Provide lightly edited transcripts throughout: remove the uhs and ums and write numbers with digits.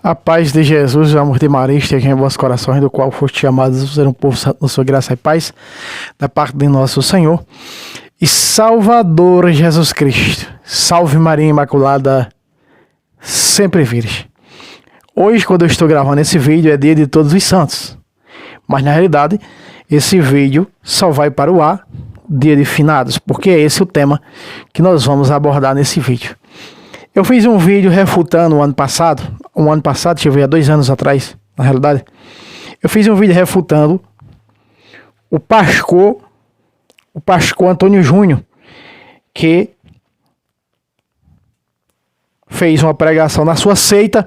A paz de Jesus, o amor de Maria esteja em vossos corações, do qual foste chamados a ser um povo santo na sua graça e paz, da parte de nosso Senhor e Salvador Jesus Cristo. Salve Maria Imaculada, sempre virgem. Hoje, quando eu estou gravando esse vídeo, é dia de Todos os Santos. Mas, na realidade, esse vídeo só vai para o ar dia de finados, porque é esse o tema que nós vamos abordar nesse vídeo. Eu fiz um vídeo refutando o ano passado, deixa eu ver, há 2 anos atrás, na realidade. Eu fiz um vídeo refutando o pastor Antônio Júnior, que fez uma pregação na sua seita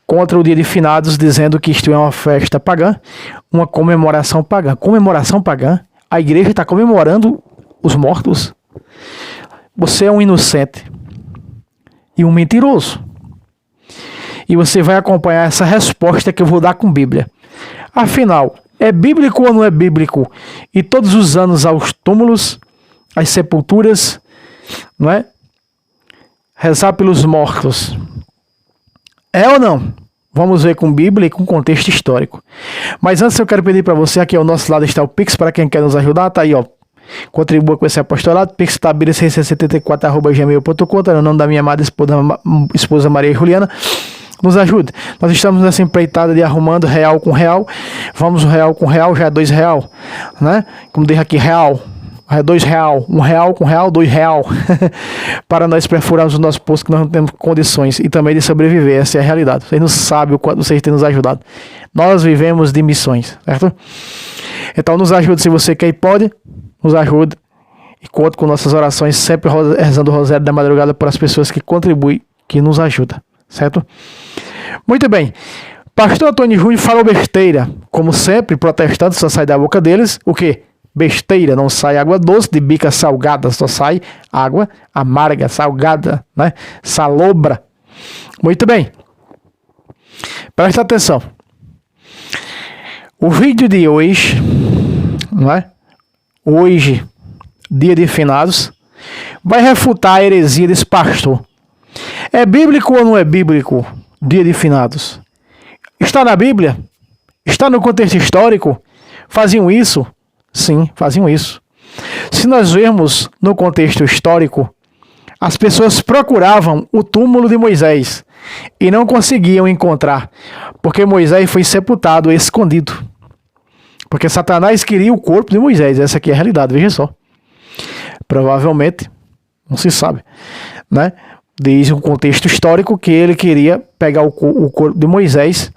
contra o dia de finados, dizendo que isto é uma festa pagã, uma comemoração pagã. Comemoração pagã? A igreja está comemorando os mortos? Você é um inocente e um mentiroso. E você vai acompanhar essa resposta que eu vou dar com Bíblia. Afinal, é bíblico ou não é bíblico? E todos os anos aos túmulos, às sepulturas, não é? Rezar pelos mortos. É ou não? Vamos ver com Bíblia e com contexto histórico. Mas antes eu quero pedir para você, aqui ao nosso lado está o Pix, para quem quer nos ajudar, tá aí, ó. Contribua com esse apostolado, pix.tabira674@gmail.com, tá no nome da minha amada esposa Maria Juliana. Nos ajude. Nós estamos nessa empreitada de arrumando real com real. Vamos real com real, já é R$2, né? Como diz aqui, real. É R$2, R$1 com real, R$2. Para nós perfurarmos o nosso poço, que nós não temos condições e também de sobreviver. Essa é a realidade. Vocês não sabem o quanto vocês têm nos ajudado. Nós vivemos de missões, certo? Então nos ajude se você quer e pode. Nos ajude e conte com nossas orações, sempre rezando o rosário da madrugada para as pessoas que contribuem, que nos ajudam, certo? Muito bem. Pastor Antônio Júnior falou besteira. Como sempre, protestantes, só sai da boca deles o quê? Besteira. Não sai água doce de bica salgada, só sai água amarga, salgada, né? Salobra. Muito bem. Presta atenção. O vídeo de hoje, não é? Hoje, dia de finados, vai refutar a heresia desse pastor. É bíblico ou não é bíblico dia de finados? Está na Bíblia? Está no contexto histórico? Faziam isso? Sim, faziam isso. Se nós vermos no contexto histórico, as pessoas procuravam o túmulo de Moisés e não conseguiam encontrar, porque Moisés foi sepultado escondido. Porque Satanás queria o corpo de Moisés. Essa aqui é a realidade, veja só. Provavelmente, não se sabe, né? Diz um contexto histórico que ele queria pegar o corpo de Moisés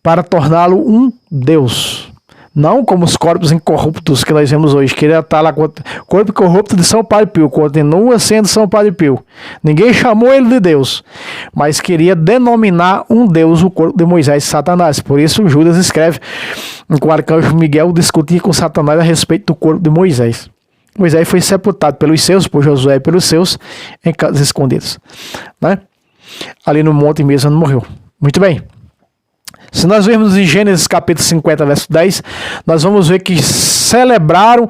para torná-lo um Deus. Não como os corpos incorruptos que nós vemos hoje. Queria estar lá com o corpo corrupto de São Padre Pio. Continua sendo São Padre Pio. Ninguém chamou ele de Deus. Mas queria denominar um Deus o corpo de Moisés e Satanás. Por isso Judas escreve que o arcanjo Miguel discutia com Satanás a respeito do corpo de Moisés. Moisés foi sepultado pelos seus, por Josué e pelos seus, em casas escondidas, né? Ali no monte mesmo, onde morreu. Muito bem. Se nós vermos em Gênesis capítulo 50, verso 10, nós vamos ver que celebraram,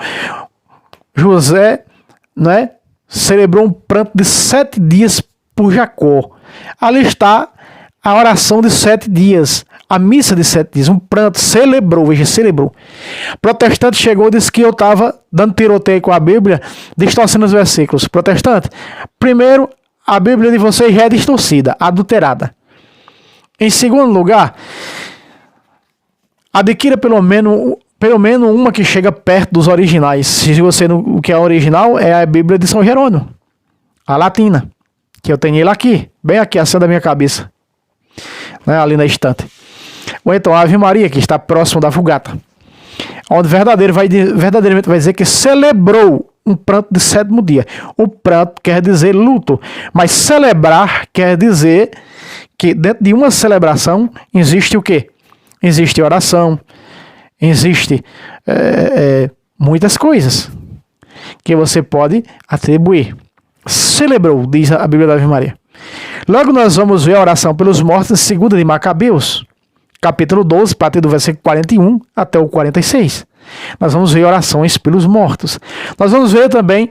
José, né, celebrou um pranto de 7 dias por Jacó. Ali está a oração de 7 dias, a missa de 7 dias, um pranto, celebrou, veja, celebrou. Protestante chegou e disse que eu estava dando tiroteio com a Bíblia, distorcendo os versículos. Protestante, primeiro, a Bíblia de vocês já é distorcida, adulterada. Em segundo lugar, adquira pelo menos uma que chega perto dos originais. Se você não, o que é original é a Bíblia de São Jerônimo, a latina, que eu tenho ela aqui, bem aqui, acima da minha cabeça, né, ali na estante. Ou então a Ave Maria, que está próximo da Vulgata, onde verdadeiramente vai dizer que celebrou um pranto de 7º dia. O pranto quer dizer luto, mas celebrar quer dizer que dentro de uma celebração existe o quê? Existe oração, existe muitas coisas que você pode atribuir. Celebrou, diz a Bíblia da Ave Maria. Logo nós vamos ver a oração pelos mortos em 2 de Macabeus, capítulo 12, a partir do versículo 41 até o 46. Nós vamos ver orações pelos mortos. Nós vamos ver também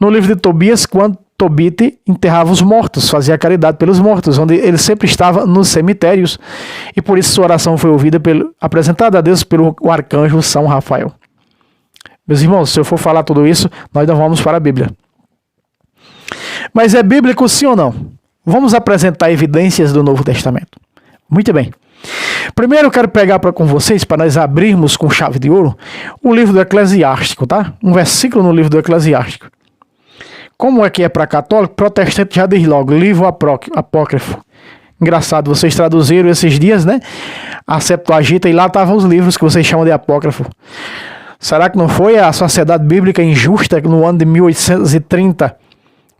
no livro de Tobias, quando Tobit enterrava os mortos, fazia caridade pelos mortos, onde ele sempre estava nos cemitérios, e por isso sua oração foi ouvida, apresentada a Deus pelo arcanjo São Rafael. Meus irmãos, se eu for falar tudo isso, nós não vamos para a Bíblia. Mas é bíblico sim ou não? Vamos apresentar evidências do Novo Testamento. Muito bem. Primeiro eu quero pegar com vocês, para nós abrirmos com chave de ouro, o livro do Eclesiástico, tá? Um versículo no livro do Eclesiástico. Como é que é para católico, protestante já diz logo, livro apócrifo. Engraçado, vocês traduziram esses dias, né? A Septuaginta, e lá estavam os livros que vocês chamam de apócrifo. Será que não foi a Sociedade Bíblica Injusta, no ano de 1830,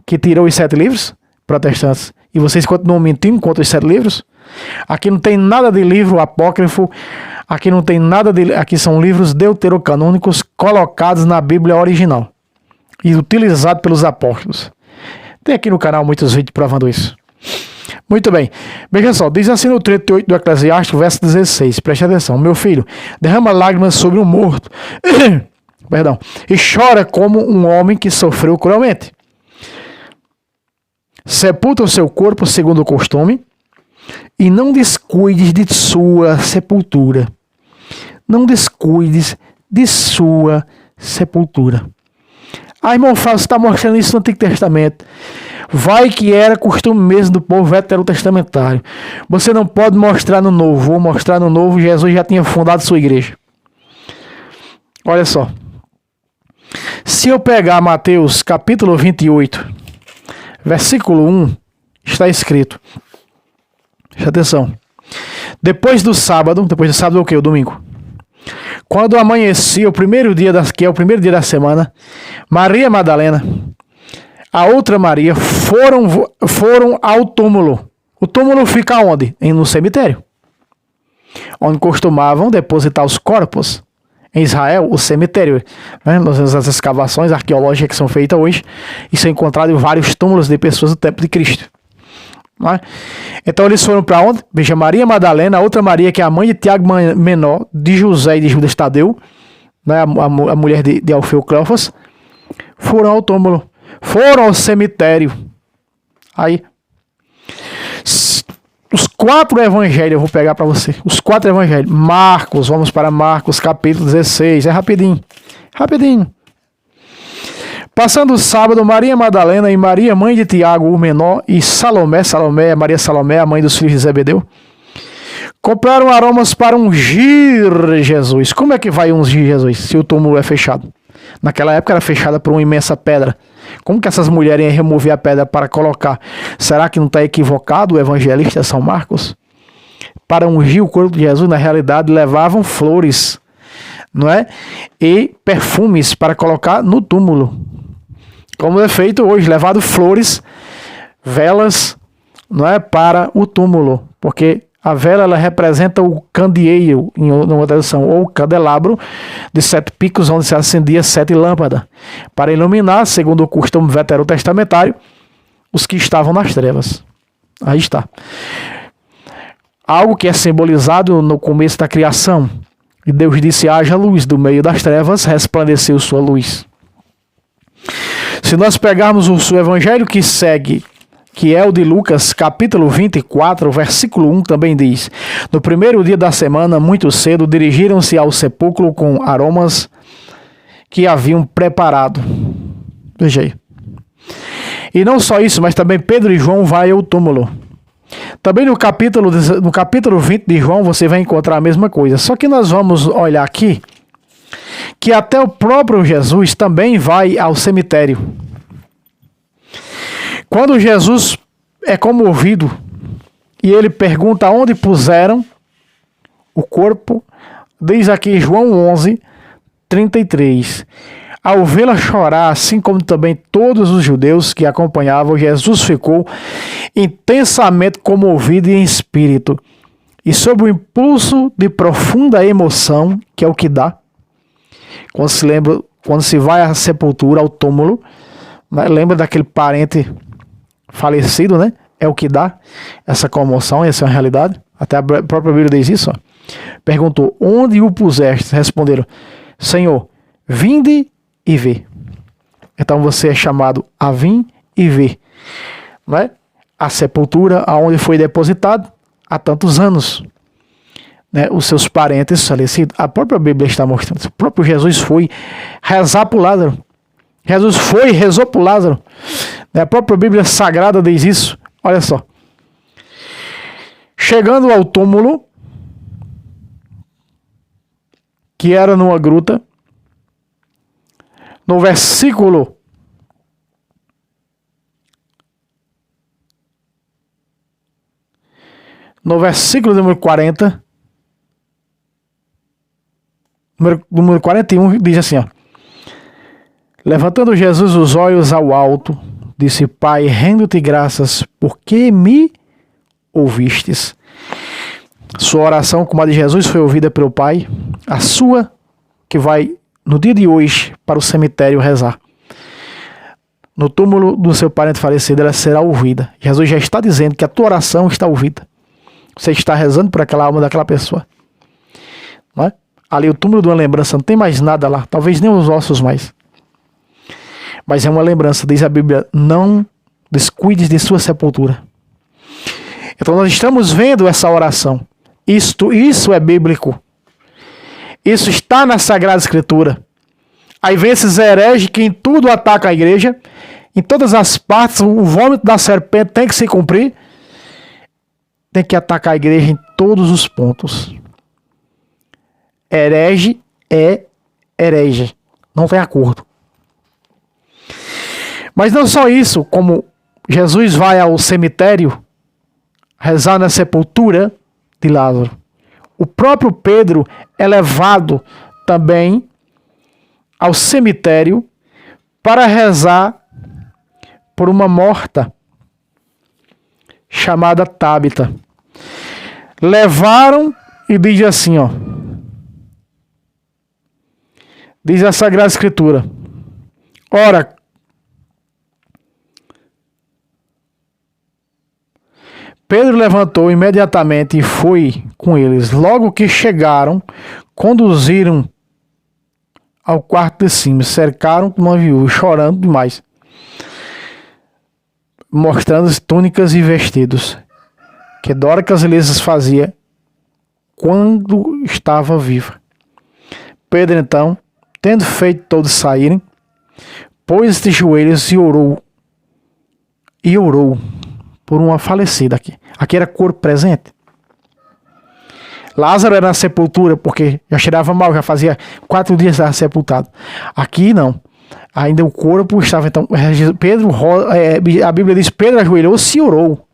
que tirou os 7 livros protestantes? E vocês continuam mentindo contra os 7 livros? Aqui não tem nada de livro apócrifo, aqui não tem nada de... Aqui são livros deuterocanônicos colocados na Bíblia original e utilizados pelos apóstolos. Tem aqui no canal muitos vídeos provando isso. Muito bem, veja só, diz assim no 38 do Eclesiástico, verso 16, preste atenção: meu filho, derrama lágrimas sobre um morto, perdão, e chora como um homem que sofreu cruelmente. Sepulta o seu corpo segundo o costume, e não descuides de sua sepultura. Não descuides de sua sepultura. Ah, irmão Fábio, você está mostrando isso no Antigo Testamento. Vai que era costume mesmo do povo veterotestamentário. Você não pode mostrar no Novo. Vou mostrar no Novo. Jesus já tinha fundado sua igreja. Olha só. Se eu pegar Mateus capítulo 28, versículo 1, está escrito. Presta atenção. Depois do sábado é o quê? O domingo. Quando amanhecia, que é o primeiro dia da semana, Maria Madalena, a outra Maria, foram ao túmulo. O túmulo fica onde? No cemitério. Onde costumavam depositar os corpos. Em Israel, o cemitério, né? Nas escavações arqueológicas que são feitas hoje, e são encontrados vários túmulos de pessoas do tempo de Cristo. Né? Então eles foram para onde? Veja, Maria Madalena, a outra Maria, que é a mãe de Tiago Menor, de José e de Judas Tadeu, né? a mulher de Alfeu Cleofas, foram ao túmulo, foram ao cemitério. Aí, os 4 evangelhos eu vou pegar para você. Os 4 evangelhos. Marcos, vamos para Marcos, capítulo 16. É rapidinho. Rapidinho. Passando o sábado, Maria Madalena e Maria, mãe de Tiago, o menor, e Maria Salomé, a mãe dos filhos de Zebedeu, compraram aromas para ungir Jesus. Como é que vai ungir Jesus se o túmulo é fechado? Naquela época era fechada por uma imensa pedra. Como que essas mulheres iam remover a pedra para colocar? Será que não está equivocado o evangelista São Marcos? Para ungir o corpo de Jesus, na realidade, levavam flores, não é? E perfumes para colocar no túmulo. Como é feito hoje, levado flores, velas, não é? Para o túmulo. Porque a vela, ela representa o candeeiro, em uma tradução, ou o candelabro de 7 picos, onde se acendia 7 lâmpadas, para iluminar, segundo o costume veterotestamentário, os que estavam nas trevas. Aí está. Algo que é simbolizado no começo da criação. E Deus disse: haja luz, do meio das trevas resplandeceu sua luz. Se nós pegarmos o seu evangelho que segue, que é o de Lucas, capítulo 24, versículo 1, também diz: no primeiro dia da semana, muito cedo, dirigiram-se ao sepulcro com aromas que haviam preparado. Veja aí. E não só isso, mas também Pedro e João vão ao túmulo. Também no capítulo 20 de João você vai encontrar a mesma coisa. Só que nós vamos olhar aqui que até o próprio Jesus também vai ao cemitério. Quando Jesus é comovido e ele pergunta onde puseram o corpo, diz aqui João 11, 33. Ao vê-la chorar, assim como também todos os judeus que acompanhavam, Jesus ficou intensamente comovido em espírito. E sob o impulso de profunda emoção, que é o que dá, quando se vai à sepultura, ao túmulo, né? Lembra daquele parente falecido, né? É o que dá essa comoção, essa é uma realidade. Até a própria Bíblia diz isso. Ó. Perguntou: onde o puseste? Responderam: Senhor, vinde e vê. Então você é chamado a vir e vê, né, a sepultura aonde foi depositado há tantos anos, né, os seus parentes falecidos. A própria Bíblia está mostrando. O próprio Jesus foi rezar por Lázaro. Jesus foi e rezou por Lázaro. A própria Bíblia Sagrada diz isso. Olha só. Chegando ao túmulo, que era numa gruta, no versículo número 40, número 41, diz assim, ó: levantando Jesus os olhos ao alto, disse: Pai, rendo-te graças, porque me ouvistes. Sua oração, como a de Jesus, foi ouvida pelo Pai. A sua, que vai no dia de hoje para o cemitério rezar no túmulo do seu parente falecido, ela será ouvida. Jesus já está dizendo que a tua oração está ouvida. Você está rezando por aquela alma daquela pessoa, não é? Ali o túmulo de uma lembrança, não tem mais nada lá, talvez nem os ossos mais, mas é uma lembrança. Diz a Bíblia: não descuides de sua sepultura. Então nós estamos vendo essa oração. Isso é bíblico. Isso está na Sagrada Escritura. Aí vem esses hereges que em tudo atacam a igreja, em todas as partes. O vômito da serpente tem que se cumprir. Tem que atacar a igreja em todos os pontos. Herege é herege. Não tem acordo. Mas não só isso, como Jesus vai ao cemitério rezar na sepultura de Lázaro, o próprio Pedro é levado também ao cemitério para rezar por uma morta chamada Tábita. Levaram e diz assim, ó. Diz a Sagrada Escritura: ora, Pedro levantou imediatamente e foi com eles. Logo que chegaram, conduziram ao quarto de cima, cercaram uma viúva, chorando demais, mostrando as túnicas e vestidos que Dorcas lhes fazia quando estava viva. Pedro, então, tendo feito todos saírem, pôs de joelhos e orou por uma falecida aqui. Aqui era corpo presente. Lázaro era na sepultura, porque já cheirava mal, já fazia 4 dias que estava sepultado. Aqui não. Ainda o corpo estava, então, Pedro, a Bíblia diz, Pedro ajoelhou-se e orou.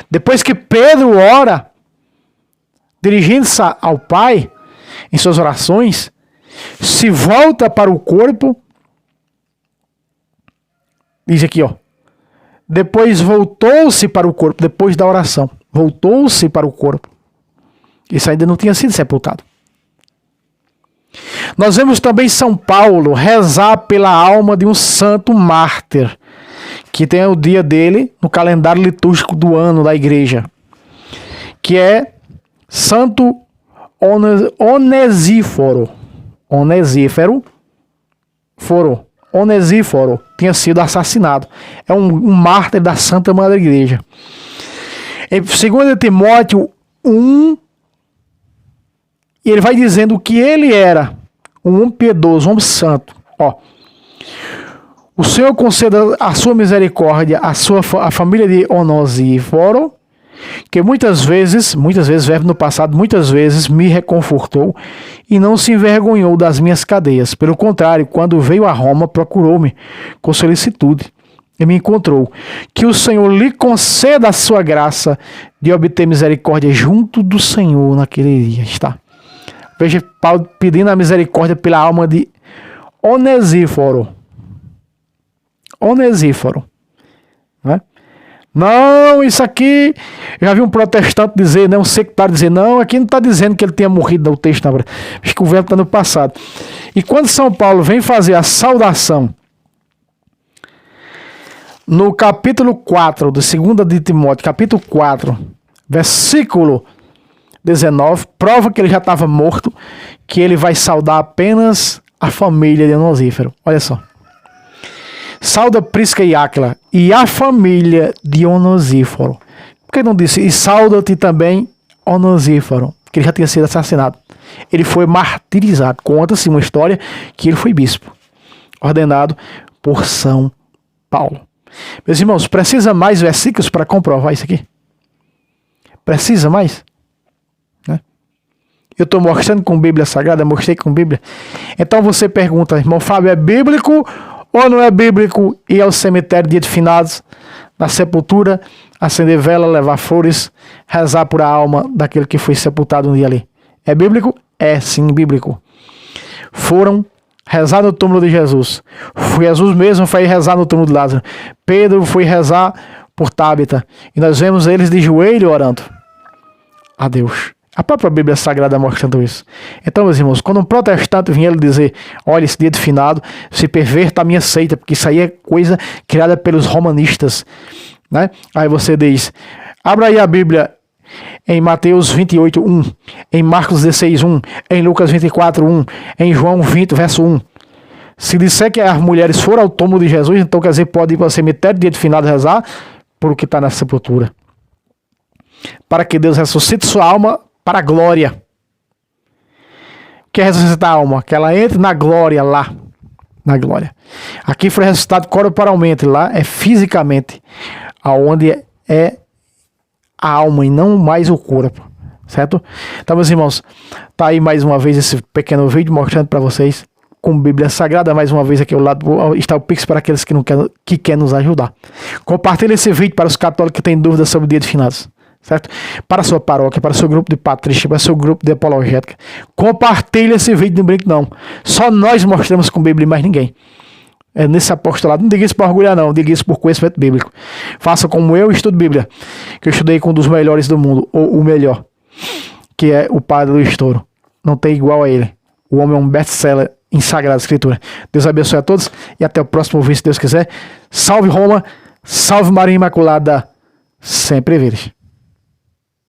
Depois que Pedro ora, dirigindo-se ao Pai, em suas orações, se volta para o corpo, diz aqui, ó. Depois voltou-se para o corpo, depois da oração. Voltou-se para o corpo. Isso ainda não tinha sido sepultado. Nós vemos também São Paulo rezar pela alma de um santo mártir, que tem o dia dele no calendário litúrgico do ano da igreja, que é Santo Onesíforo. Onesíforo tinha sido assassinado. É um mártir da Santa Madre Igreja. Em 2 Timóteo 1, ele vai dizendo que ele era um homem piedoso, um homem santo. Ó, o Senhor conceda a sua misericórdia à família de Onesíforo, que muitas vezes, verbo no passado, muitas vezes me reconfortou e não se envergonhou das minhas cadeias. Pelo contrário, quando veio a Roma, procurou-me com solicitude e me encontrou. Que o Senhor lhe conceda a sua graça de obter misericórdia junto do Senhor naquele dia. Está. Veja Paulo pedindo a misericórdia pela alma de Onesíforo. Né? Não, isso aqui, já vi um protestante dizer, né, um sectário dizer, não, aqui não está dizendo que ele tenha morrido no texto, não. Acho que o verbo está no passado. E quando São Paulo vem fazer a saudação no capítulo 4 de 2 de Timóteo, capítulo 4, versículo 19, prova que ele já estava morto, que ele vai saudar apenas a família de Onesíforo. Olha só. Sauda Prisca e Áquila e a família de Onesíforo. Por que não disse? E sauda-te também Onesíforo, que ele já tinha sido assassinado. Ele foi martirizado. Conta-se uma história que ele foi bispo, ordenado por São Paulo. Meus irmãos, precisa mais versículos para comprovar isso aqui? Precisa mais? Né? Eu estou mostrando com Bíblia Sagrada, mostrei com Bíblia. Então você pergunta, irmão Fábio, é bíblico ou não é bíblico ir ao cemitério dia de finados, na sepultura, acender vela, levar flores, rezar por a alma daquele que foi sepultado um dia ali? É bíblico? É sim bíblico. Foram rezar no túmulo de Jesus. Jesus mesmo foi rezar no túmulo de Lázaro. Pedro foi rezar por Tábita. E nós vemos eles de joelho orando a Deus. A própria Bíblia Sagrada mostrando isso. Então, meus irmãos, quando um protestante vinha lhe dizer, olha, esse dia de finado, se perverta a minha seita, porque isso aí é coisa criada pelos romanistas, né? Aí você diz, abra aí a Bíblia em Mateus 28, 1, em Marcos 16, 1, em Lucas 24, 1, em João 20, verso 1. Se disser que as mulheres foram ao túmulo de Jesus, então quer dizer, pode ir para o cemitério dia de finado rezar por o que está na sepultura. Para que Deus ressuscite sua alma para a glória. Que é ressuscitar a alma? Que ela entre na glória lá. Na glória. Aqui foi ressuscitado corporalmente, lá é fisicamente. Aonde é a alma e não mais o corpo. Certo? Então, meus irmãos, tá aí mais uma vez esse pequeno vídeo mostrando para vocês com Bíblia Sagrada. Mais uma vez aqui ao lado está o Pix para aqueles que querem nos ajudar. Compartilhe esse vídeo para os católicos que têm dúvidas sobre o dia de finados. Certo? Para a sua paróquia, para o seu grupo de patrícia, para o seu grupo de apologética. Compartilhe esse vídeo, não brinque não. Só nós mostramos com Bíblia e mais ninguém. É nesse apostolado. Não diga isso por orgulhar não, diga isso por conhecimento bíblico. Faça como eu estudo Bíblia, que eu estudei com um dos melhores do mundo, ou o melhor, que é o Padre Luiz Toro. Não tem igual a ele. O homem é um best-seller em Sagrada Escritura. Deus abençoe a todos e até o próximo vídeo, se Deus quiser. Salve Roma, salve Maria Imaculada, sempre vires.